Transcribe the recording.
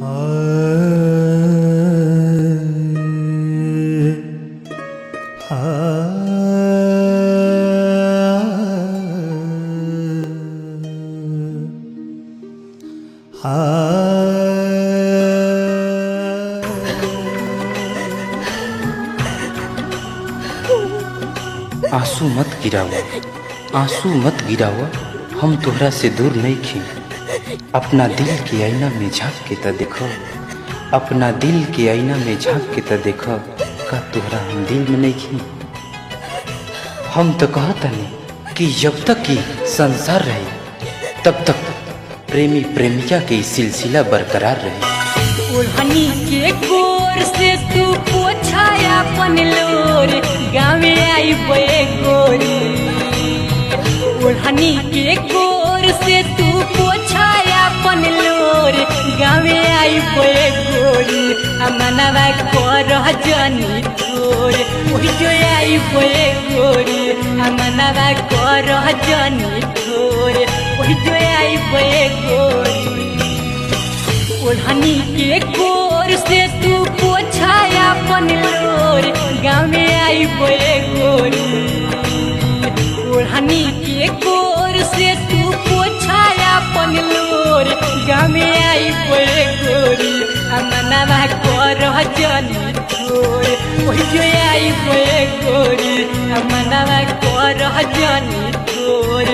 आंसू मत गिरावा, आंसू मत गिरावा, हम तोहरा से दूर नहीं खी। अपना दिल के आईना में झांक के त देखो, अपना दिल के आईना में झांक के त देखो, का तोहरा हम दिल में नहीं खी। हम तो कहतनी कि जब तक कि संसार रहे तब तक प्रेमी प्रेमिका के सिलसिला बरकरार रहे। ओढ़नी के गोर से तू पोछाया अपन लोर, गाँवे आई बे गोरी। ओढ़नी के गोर से तू पोछाया अपन लोर, गाँवे आई बे गोरी। अमनवा कर जनी तोर, वही जो आई बे गोरी। अमनवा कर जनी तोर, वही जो आई बे गोरी। ओढ़नी के गोर से तू पोछाया अपन लोर, गाँवे आई बे गोरी। ओढ़नी के गोर से तू पोछाया अपन लोर, गाँवे आई बे गोरी। अमनवा कर जनी तोर, वही जो आई बे गोरी। अमनवा कर जनी तोर,